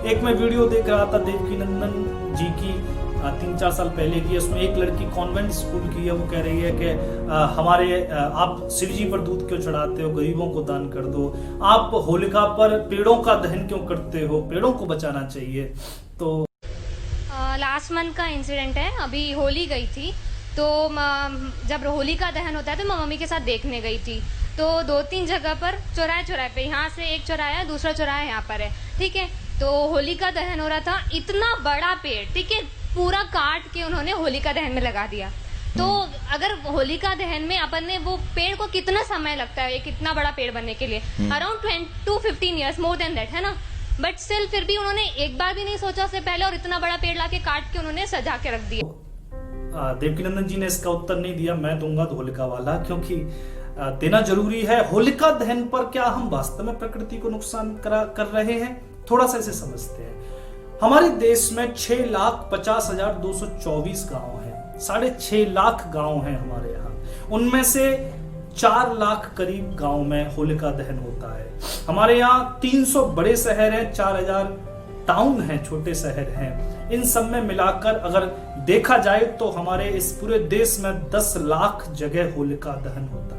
एक मैं वीडियो देख रहा था देवकीनंदन जी की 3-4 साल पहले की। उसमें एक लड़की कॉन्वेंट स्कूल की है, वो कह रही है कि आप शिव जी पर दूध क्यों चढ़ाते हो, गरीबों को दान कर दो। आप होलिका पर पेड़ों का दहन क्यों करते हो, पेड़ों को बचाना चाहिए। तो लास्ट मंथ का इंसिडेंट है, अभी होली गई थी तो जब होली का दहन होता है तो मैं मम्मी के साथ देखने गई थी। तो 2-3 जगह पर चौराहे पे, यहाँ से एक चौराहा है, दूसरा चौराहा यहाँ पर है, ठीक है। तो होली का दहन हो रहा था, इतना बड़ा पेड़, ठीक है, पूरा काट के उन्होंने होलिका दहन में लगा दिया। तो अगर होलिका दहन में अपन ने वो पेड़ को कितना समय लगता है, एक इतना बड़ा पेड़ बनने के लिए, around 10 to 15 years, more than that, है ना। बट स्टिल फिर भी उन्होंने एक बार भी नहीं सोचा उससे पहले, और इतना बड़ा पेड़ लाके काट के उन्होंने सजा के रख दिया। देवकीनंदन जी ने इसका उत्तर नहीं दिया, मैं दूंगा होलिका वाला, क्योंकि देना जरूरी है। होलिका दहन पर क्या हम वास्तव में प्रकृति को नुकसान कर रहे हैं? थोड़ा सा इसे समझते हैं। हमारे देश में 6,50,224 गांव हैं, 6.5 लाख गांव हैं हमारे यहाँ। उनमें से 4 लाख करीब गांव में होलिका दहन होता है। हमारे यहाँ 300 बड़े शहर हैं, 4,000 टाउन हैं, छोटे शहर हैं। इन सब में मिलाकर अगर देखा जाए तो हमारे इस पूरे देश में 10 लाख जगह होलिका दहन होता है।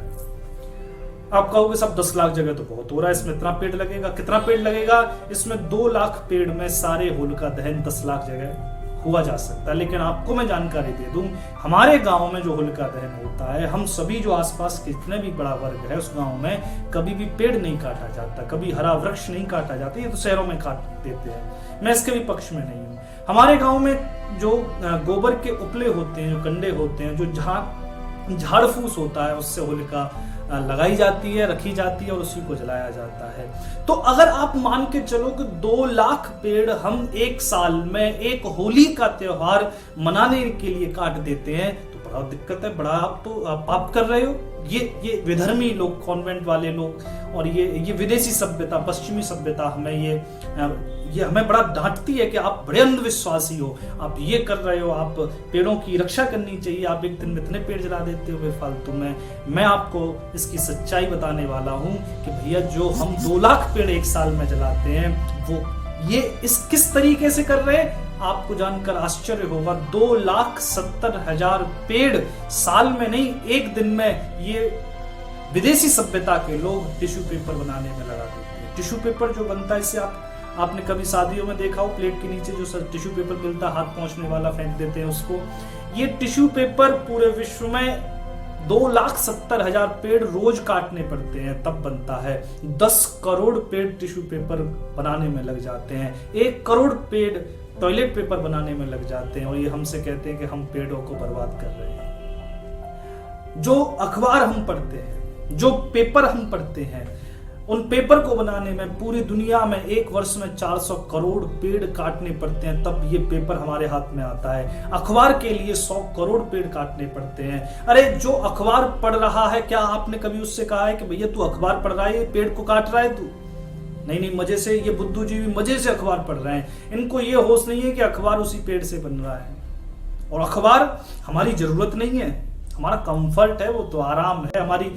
आप कहोगे सब 10 लाख जगह तो बहुत हो रहा है, इसमें इतना पेड़ लगेगा, कितना पेड़ लगेगा? इसमें 2 लाख पेड़ में सारे होलिका दहन 10 लाख जगह हुआ जा सकता है। लेकिन आपको मैं जानकारी दे दूं, हमारे गांव में जो होलिका दहन होता है, हम सभी जो आसपास कितने भी बड़ा वर्ग है उस गांव में कभी भी पेड़ नहीं काटा जाता, कभी हरा वृक्ष नहीं काटा जाता। ये तो शहरों में काट देते हैं, मैं इसके भी पक्ष में नहीं हूँ। हमारे गाँव में जो गोबर के उपले होते हैं, जो कंडे होते हैं, जो झाड़ फूस होता है, उससे होलिका लगाई जाती है, रखी जाती है और उसी को जलाया जाता है। तो अगर आप मान के चलो कि 2 लाख पेड़ हम एक साल में एक होली का त्योहार मनाने के लिए काट देते हैं तो बड़ा दिक्कत है, बड़ा आप तो पाप कर रहे हो। ये विधर्मी लोग, कॉन्वेंट वाले लोग और ये विदेशी सभ्यता, पश्चिमी सभ्यता हमें ये हमें बड़ा डांटती है कि आप बड़े अंधविश्वासी हो, आप ये कर रहे हो, आप पेड़ों की रक्षा करनी चाहिए, आप एक दिन में इतने पेड़ जला देते हो बेफालतू में। मैं आपको इसकी सच्चाई बताने वाला हूं कि भैया जो हम 2 लाख पेड़ एक साल में जलाते हैं वो ये किस तरीके से कर रहे हैं आपको जानकर आश्चर्य होगा। 2,70,000 पेड़ साल में नहीं, एक दिन में ये विदेशी सभ्यता के लोग टिश्यू पेपर बनाने में लगा देते हैं। टिश्यू पेपर जो बनता है, इससे आपने कभी शादियों में देखा हो, प्लेट के नीचे जो टिश्यू पेपर मिलता है हाथ पहुंचने वाला, फेंक देते हैं उसको। ये टिश्यू पेपर पूरे विश्व में 2,70,000 पेड़ रोज काटने पड़ते हैं, तब बनता है। 10 करोड़ पेड़ टिश्यू पेपर बनाने में लग जाते हैं, 1 करोड़ पेड़ टॉयलेट पेपर बनाने में लग जाते हैं, और ये हमसे कहते हैं कि हम पेड़ों को बर्बाद कर रहे हैं। जो अखबार हम पढ़ते हैं, जो पेपर हम पढ़ते हैं, उन पेपर को बनाने में पूरी दुनिया में एक वर्ष में 400 करोड़ पेड़ काटने पड़ते हैं, तब ये पेपर हमारे हाथ में आता है। अखबार के लिए 100 करोड़ पेड़ काटने पड़ते हैं। अरे जो अखबार पढ़ रहा है, क्या आपने कभी उससे कहा है कि भैया तू अखबार पढ़ रहा है, पेड़ को काट रहा है तू? नहीं, मजे से ये बुद्धू जी भी मजे से अखबार पढ़ रहे हैं। इनको ये होश नहीं है कि अखबार उसी पेड़ से बन रहा है, और अखबार हमारी जरूरत नहीं है, हमारा कंफर्ट है, वो तो आराम है, हमारी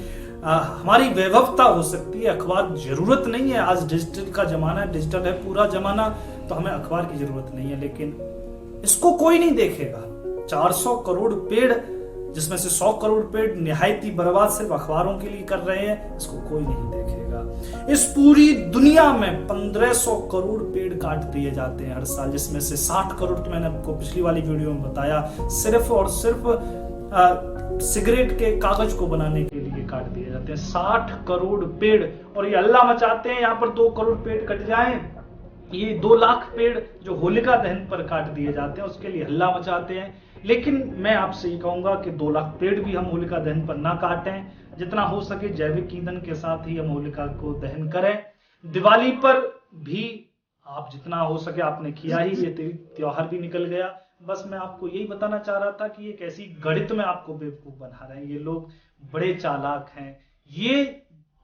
वैभवता हो सकती है। अखबार जरूरत नहीं है। आज डिजिटल का जमाना है, डिजिटल है पूरा जमाना, तो हमें अखबार की जरूरत नहीं है। लेकिन इसको कोई नहीं देखेगा। 400 करोड़ पेड़, जिसमें से 100 करोड़ पेड़ निहायती बर्बाद सिर्फ अखबारों के लिए कर रहे हैं, इसको कोई नहीं देखेगा। इस पूरी दुनिया में 1500 करोड़ पेड़ काट दिए जाते हैं हर साल, जिसमें से 60 करोड़ तो मैंने आपको पिछली वाली वीडियो में बताया, सिर्फ और सिर्फ सिगरेट के कागज को बनाने के लिए काट दिए जाते हैं। 60 करोड़ पेड़, और ये अल्लाह मचाते हैं यहाँ पर 2 करोड़ पेड़ कट जाएं। ये 2 लाख पेड़ जो होलिका दहन पर काट दिए जाते हैं, उसके लिए हल्ला मचाते हैं। लेकिन मैं आपसे ये कहूंगा कि 2 लाख पेड़ भी हम होलिका दहन पर ना काटें, जितना हो सके जैविक ईंधन के साथ ही हम होलिका को दहन करें। दिवाली पर भी आप जितना हो सके आपने किया ही, ये त्योहार भी निकल गया। बस मैं आपको यही बताना चाह रहा था कि ये कैसी गणित में आपको बेवकूफ बना रहे हैं ये लोग, बड़े चालाक हैं। ये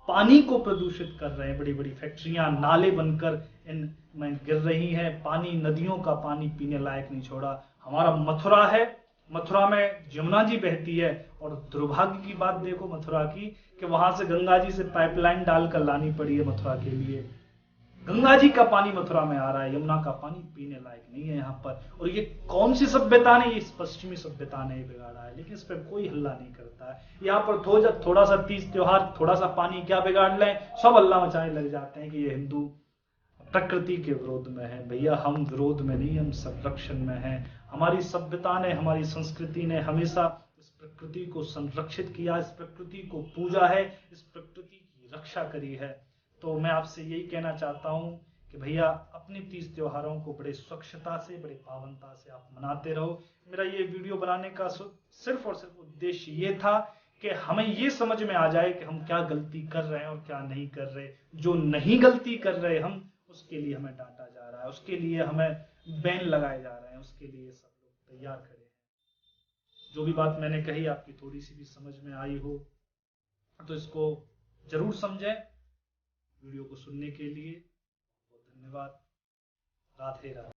पानी को प्रदूषित कर रहे हैं, बड़ी बड़ी फैक्ट्रियां, नाले बनकर इनमें गिर रही हैं, पानी, नदियों का पानी पीने लायक नहीं छोड़ा। हमारा मथुरा है, मथुरा में यमुना जी बहती है, और दुर्भाग्य की बात देखो मथुरा की कि वहां से गंगा जी से पाइपलाइन डालकर लानी पड़ी है मथुरा के लिए। गंगा जी का पानी मथुरा में आ रहा है, यमुना का पानी पीने लायक नहीं है यहाँ पर। और ये कौन सी सभ्यता ने, ये पश्चिमी सभ्यता ने बिगाड़ा है, लेकिन इस पर कोई हल्ला नहीं करता है। यहाँ पर थोड़ा सा तीज त्योहार, थोड़ा सा पानी क्या बिगाड़ लें, सब हल्ला मचाने लग जाते हैं कि ये हिंदू प्रकृति के विरोध में है। भैया हम विरोध में नहीं, हम संरक्षण में हैं। हमारी सभ्यता ने, हमारी संस्कृति ने हमेशा इस प्रकृति को संरक्षित किया, इस प्रकृति को पूजा है, इस प्रकृति की रक्षा करी है। तो मैं आपसे यही कहना चाहता हूं कि भैया अपने तीज त्योहारों को बड़े स्वच्छता से, बड़े पावनता से आप मनाते रहो। मेरा ये वीडियो बनाने का सिर्फ और सिर्फ उद्देश्य ये था कि हमें ये समझ में आ जाए कि हम क्या गलती कर रहे हैं और क्या नहीं कर रहे। जो नहीं गलती कर रहे हम, उसके लिए हमें डांटा जा रहा है, उसके लिए हमें बैन लगाए जा रहे हैं, उसके लिए सब लोग तैयार खड़े हैं। जो भी बात मैंने कही आपकी थोड़ी सी भी समझ में आई हो तो इसको जरूर समझें। वीडियो को सुनने के लिए बहुत धन्यवाद। राधे राधे।